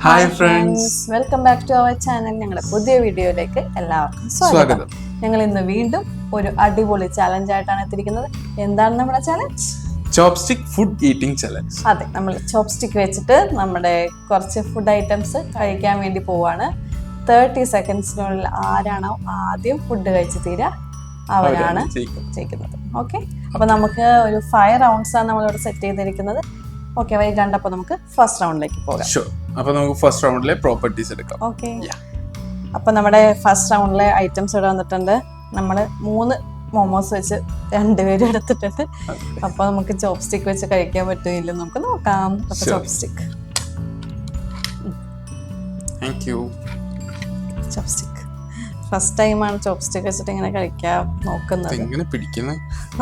Hi friends, welcome back to our channel. ഞങ്ങളുടെ പുതിയ വീഡിയോയിലേക്ക് എല്ലാവർക്കും സ്വാഗതം. ഞങ്ങൾ ഇന്ന് വീണ്ടും ഒരു അടിപൊളി ചാലഞ്ച് ആയിട്ടാണ് എത്തിയിരിക്കുന്നത്. എന്താണ് നമ്മുടെ challenge? Chopstick food eating challenge. അതെ, നമ്മൾ ചോപ്സ്റ്റിക് വെച്ചിട്ട് നമ്മുടെ കുറച്ച് ഫുഡ് ഐറ്റംസ് കഴിക്കാൻ വേണ്ടി പോവാണ്. 30 സെക്കൻഡ്സിനുള്ളിൽ ആരാണോ ആദ്യം ഫുഡ് കഴിച്ച് തീരുക അവരാണ് ജയിക്കുന്നത്. ഓക്കെ, അപ്പൊ നമുക്ക് ഒരു 5 റൗണ്ട്സ് ആണ് നമ്മളിവിടെ സെറ്റ് ചെയ്തിരിക്കുന്നത്. ഓക്കെ, വൈകി കണ്ടപ്പോൾ നമുക്ക് ഫസ്റ്റ് റൗണ്ടിലേക്ക് പോകാം. അപ്പൊ നമുക്ക് ഫസ്റ്റ് റൗണ്ടിലെ പ്രോപ്പർട്ടീസ് എടുക്കാം. ഓക്കെ, അപ്പൊ നമ്മുടെ ഫസ്റ്റ് റൗണ്ടിലെ ഐറ്റംസ് ഇവിടെ വന്നിട്ടുണ്ട്. നമ്മൾ 3 മോമോസ് വെച്ച് 2 പേര് എടുത്തിട്ടുണ്ട്. അപ്പൊ നമുക്ക് ചോപ്സ്റ്റിക് വെച്ച് കഴിക്കാൻ പറ്റില്ല, നമുക്ക് നോക്കാം. അപ്പൊ ചോപ്സ്റ്റിക്, ചോപ്സ്റ്റിക് ഫസ്റ്റ് ടൈമാണ് ചോപ്സ്റ്റിക് വെച്ചിട്ട് ഇങ്ങനെ കഴിക്കാൻ നോക്കുന്നത്.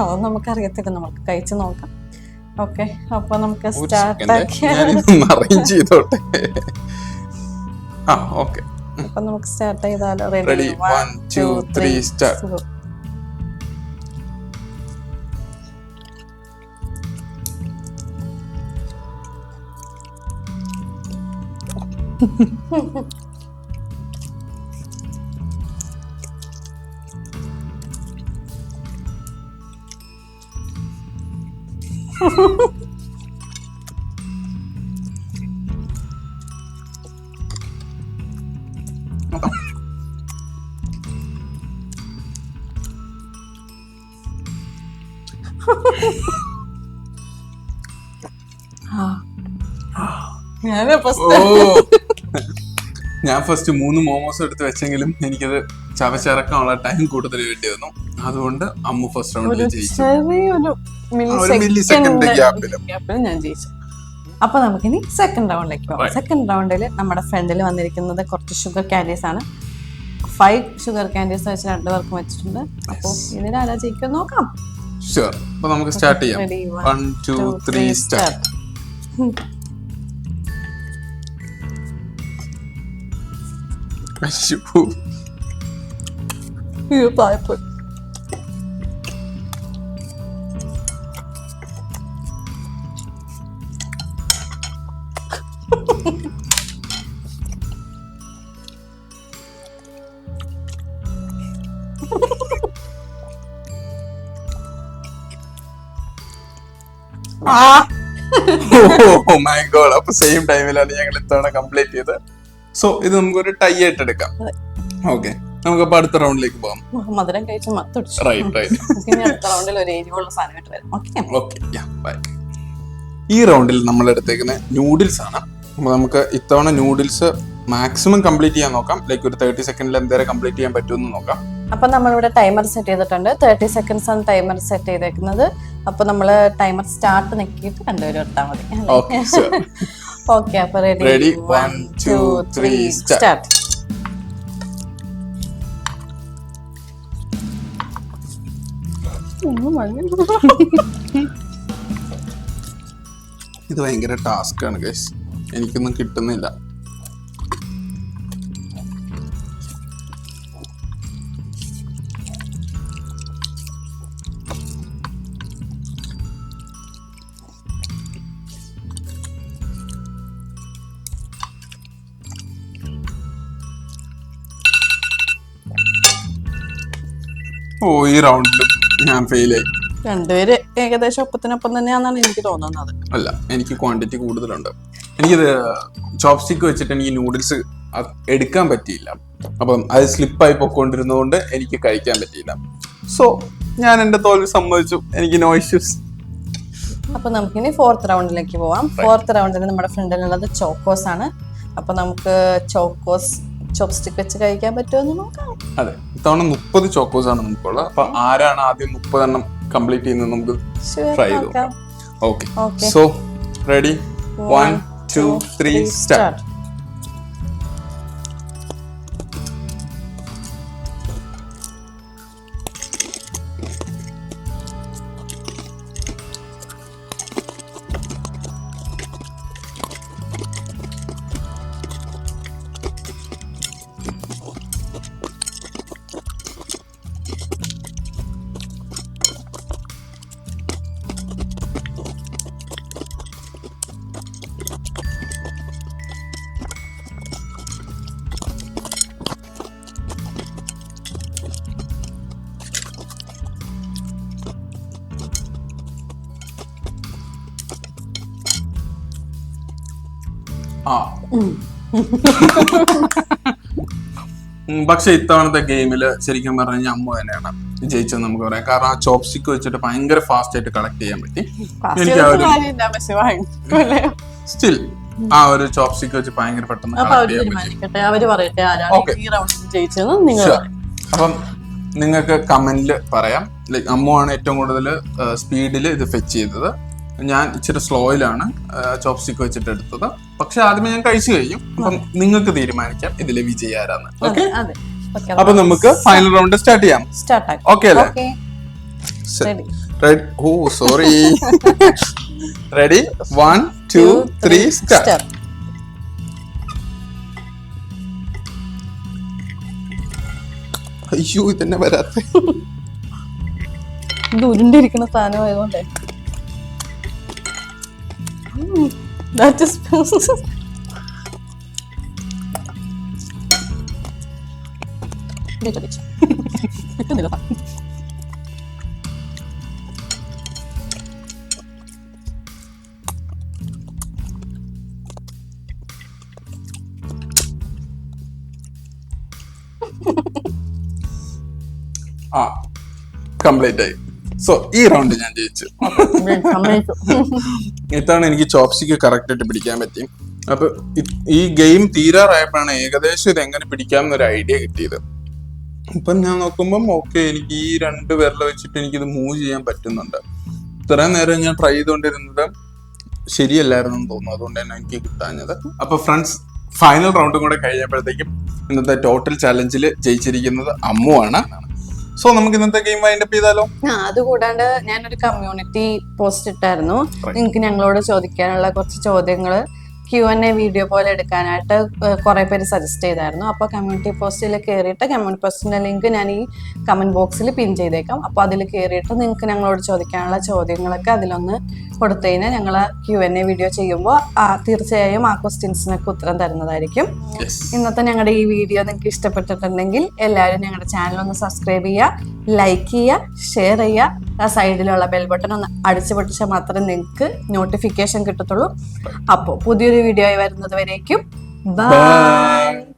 അതൊന്നും നമുക്ക് അറിയത്തില്ല, നമുക്ക് കഴിച്ച് നോക്കാം. ഓക്കെ, അപ്പൊ നമുക്ക് സ്റ്റാർട്ട് അപ്പൊ നമുക്ക് സ്റ്റാർട്ട് ചെയ്താലോ? Ready, 1 2 3 start. ഞാൻ ഫസ്റ്റ് 3 മോമോസ് എടുത്ത് വെച്ചെങ്കിലും എനിക്കത് ചവച്ചിറക്കാനുള്ള ടൈം കൂടുതൽ വേണ്ടി വന്നു. അതുകൊണ്ട് അമ്മു ഫസ്റ്റ് റൗണ്ടിൽ ജയിച്ചു. ഞാൻ ജയിച്ചു. അപ്പൊ നമുക്കിനി സെക്കൻഡ് റൗണ്ടിലേക്ക് പോകാം. സെക്കൻഡ് റൗണ്ടിൽ നമ്മുടെ ഫ്രണ്ടിൽ വന്നിരിക്കുന്നത് കുറച്ച് ഷുഗർ കാൻഡീസ് ആണ്. 5 ഷുഗർ കാൻഡീസ് വെച്ച് 2 പേർക്കും വെച്ചിട്ടുണ്ട്. അപ്പൊ ഇതിൽ ആരാ ജയിക്കും നോക്കാം. ഷുവർ, അപ്പൊ നമുക്ക് സ്റ്റാർട്ട് ചെയ്യാം. 1 2 3 സ്റ്റാർട്ട്. ഓ മൈ ഗോഡ്, അപ്പൊ സെയിം ടൈമിലാണ് ഞങ്ങൾ ഇത്തവണ കംപ്ലീറ്റ് ചെയ്തത്. സോ ഇത് നമുക്കൊരു ടൈ ആയിട്ട് എടുക്കാം. ഓക്കെ, നമുക്ക് അപ്പൊ അടുത്ത റൗണ്ടിലേക്ക് പോകാം. മധുരം കഴിച്ച് അടുത്ത റൗണ്ടിൽ ഒരു എരിവുള്ള സാധനമായിട്ട് വരും. ഓക്കെ, ഈ റൗണ്ടിൽ നമ്മൾ എടുത്തേക്കുന്ന നൂഡിൽസ് ആണ്. അപ്പൊ നമുക്ക് ഇത്തവണ നൂഡിൽസ് മാക്സിമം കംപ്ലീറ്റ് ചെയ്യാൻ നോക്കാം. ലൈക്ക് ഒരു 30 സെക്കൻഡിൽ എന്തേരം കംപ്ലീറ്റ് ചെയ്യാൻ പറ്റുമെന്ന് നോക്കാം. അപ്പൊ നമ്മളിവിടെ ടൈമർ സെറ്റ് ചെയ്തിട്ടുണ്ട്. 30 സെക്കൻഡ്സ് ആണ് ടൈമർ സെറ്റ് ചെയ്തേക്കുന്നത്. അപ്പൊ നമ്മള് ടൈമർ സ്റ്റാർട്ട് നിക്കിയിട്ട് 2 പേര് എടുത്താൽ മതി. ഓക്കെ, അപ്പൊ റെഡി 1 2 3 സ്റ്റാർട്ട്. ഇത് ഭയങ്കര ടാസ്ക് ആണ് ഗൈസ്, എനിക്കൊന്നും കിട്ടുന്നില്ല. ഈ റൗണ്ടിലും ഞാൻ ഫെയിൽ ആയി. 2 പേര് ഏകദേശം ഒപ്പത്തിനൊപ്പം തന്നെയാണെന്നാണ് എനിക്ക് തോന്നുന്നത്. അല്ല, എനിക്ക് ക്വാണ്ടിറ്റി കൂടുതലുണ്ട്. എനിക്കിത് ചോപ്സ്റ്റിക്ക് വെച്ചിട്ട് എനിക്ക് നൂഡിൽസ് എടുക്കാൻ പറ്റിയില്ല. അപ്പം അത് സ്ലിപ്പായി പൊക്കോണ്ടിരുന്നതുകൊണ്ട് എനിക്ക് കഴിക്കാൻ പറ്റിയില്ല. സോ ഞാൻ എന്റെ തോൽവി സമ്മതിച്ചു. എനിക്ക് നോ ഇഷ്യൂസ്. അപ്പൊ നമുക്കിനി 4th റൗണ്ടിലേക്ക് പോവാം. 4th റൗണ്ടിൽ നമ്മുടെ ഫ്രണ്ടിലുള്ളത് ചോക്കോസ് ആണ്. അപ്പൊ നമുക്ക് ചോക്കോസ് ചോപ്സ്റ്റിക് വെച്ച് കഴിക്കാൻ പറ്റുമെന്ന് നോക്കാം. അതെ, ഇത്തവണ 30 ചോക്കോസ് ആണ് നമുക്കുള്ളത്. അപ്പൊ ആരാണ് ആദ്യം 30 എണ്ണം കംപ്ലീറ്റ് ചെയ്യുന്നത് നമുക്ക് ട്രൈ ചെയ്ത് നോക്കാം. Okay, so ready 1 2 3 start. ആ പക്ഷെ ഇത്തവണത്തെ ഗെയിമില് ശരിക്കും പറഞ്ഞു കഴിഞ്ഞാൽ അമ്മ തന്നെയാണ് ജയിച്ചത് നമുക്ക് പറയാം. കാരണം ആ ചോപ്പ് സ്റ്റിക്ക് വെച്ചിട്ട് ഭയങ്കര ഫാസ്റ്റ് ആയിട്ട് കളക്ട് ചെയ്യാൻ പറ്റി. എനിക്ക് ആ ഒരു സ്റ്റിൽ ആ ഒരു ചോപ്പ് സ്റ്റിക്ക് വെച്ച് ഭയങ്കര പെട്ടെന്ന് കളക്ട് ചെയ്യാൻ പറ്റി. അപ്പം നിങ്ങൾക്ക് കമന്റിൽ പറയാം. ലൈക്ക് അമ്മുവാണ് ഏറ്റവും കൂടുതൽ സ്പീഡിൽ ഇത് ഫെച്ച് ചെയ്തത്. ഞാൻ ഇച്ചിരി സ്ലോയിലാണ് ചോപ്പ് സ്റ്റിക്ക് വെച്ചിട്ട് എടുത്തത്. പക്ഷെ ആദ്യമേ ഞാൻ കഴിച്ചു കഴിഞ്ഞു. അപ്പം നിങ്ങൾക്ക് തീരുമാനിക്കാം ഇതിലെ വിജയി ആരാന്ന്. ഓക്കെ, അപ്പൊ നമുക്ക് ഫൈനൽ റൗണ്ട് സ്റ്റാർട്ട് ചെയ്യാം. ഓക്കെ അല്ലേ? ഓ സോറി. റെഡി? 1 2 3 സ്റ്റാർട്ട്. അയ്യോ ഇതന്നെ വരാത്ത ഇത് ഉരുണ്ടിരിക്കുന്ന സാധനമായതുകൊണ്ടേ ആ കംപ്ലീറ്റ് ആയി. സോ ഈ റൗണ്ട് ഞാൻ ജയിച്ചു. ഇതാണ് എനിക്ക് ചോപ്സ്റ്റിക്ക് കറക്റ്റ് ആയിട്ട് പിടിക്കാൻ പറ്റി. അപ്പൊ ഈ ഗെയിം തീരാറായപ്പോഴാണ് ഏകദേശം ഇത് എങ്ങനെ പിടിക്കാം എന്നൊരു ഐഡിയ കിട്ടിയത്. ഇപ്പം ഞാൻ നോക്കുമ്പം ഓക്കെ എനിക്ക് ഈ 2 വിരൽ വെച്ചിട്ട് എനിക്കിത് മൂവ് ചെയ്യാൻ പറ്റുന്നുണ്ട്. ഇത്രയും നേരം ഞാൻ ട്രൈ ചെയ്തുകൊണ്ടിരുന്നത് ശരിയല്ലായിരുന്നു തോന്നുന്നു. അതുകൊണ്ട് തന്നെ എനിക്ക് കിട്ടാഞ്ഞത്. അപ്പൊ ഫ്രണ്ട്സ്, ഫൈനൽ റൗണ്ടും കൂടെ കഴിഞ്ഞപ്പോഴത്തേക്കും ഇന്നത്തെ ടോട്ടൽ ചാലഞ്ചിൽ ജയിച്ചിരിക്കുന്നത് അമ്മുവാണ്. സോ നമുക്ക് ഇന്നത്തെ ഗെയിം വൈൻഡപ്പ് ചെയ്താലോ? അതുകൂടാണ്ട് ഞാനൊരു കമ്മ്യൂണിറ്റി പോസ്റ്റ് ഇട്ടായിരുന്നു. നിങ്ങൾക്ക് ഞങ്ങളോട് ചോദിക്കാനുള്ള കുറച്ച് ചോദ്യങ്ങള് Q&A വീഡിയോ പോലെ എടുക്കാനായിട്ട് കുറെ പേര് സജസ്റ്റ് ചെയ്തായിരുന്നു. അപ്പോൾ കമ്മ്യൂണിറ്റി പോസ്റ്റിൽ കയറിയിട്ട് കമ്മ്യൂണിറ്റി പോസ്റ്റിന്റെ ലിങ്ക് ഞാൻ ഈ കമന്റ് ബോക്സിൽ പിൻ ചെയ്തേക്കാം. അപ്പോൾ അതിൽ കയറിയിട്ട് നിങ്ങൾക്ക് ഞങ്ങളോട് ചോദിക്കാനുള്ള ചോദ്യങ്ങളൊക്കെ അതിലൊന്ന് കൊടുത്തു കഴിഞ്ഞാൽ ഞങ്ങൾ Q&A വീഡിയോ ചെയ്യുമ്പോൾ തീർച്ചയായും ആ ക്വസ്റ്റ്യൻസിനൊക്കെ ഉത്തരം തരുന്നതായിരിക്കും. ഇന്നത്തെ ഞങ്ങളുടെ ഈ വീഡിയോ നിങ്ങൾക്ക് ഇഷ്ടപ്പെട്ടിട്ടുണ്ടെങ്കിൽ എല്ലാവരും ഞങ്ങളുടെ ചാനൽ ഒന്ന് സബ്സ്ക്രൈബ് ചെയ്യുക, ലൈക്ക് ചെയ്യുക, ഷെയർ ചെയ്യുക. ആ സൈഡിലുള്ള ബെൽ ബട്ടൺ ഒന്ന് അടിച്ചു പൊട്ടിച്ചാൽ മാത്രമേ നിങ്ങൾക്ക് നോട്ടിഫിക്കേഷൻ കിട്ടത്തുള്ളൂ. അപ്പോൾ പുതിയൊരു വീഡിയോ ആയി വരുന്നത് വരേക്കും ബൈ.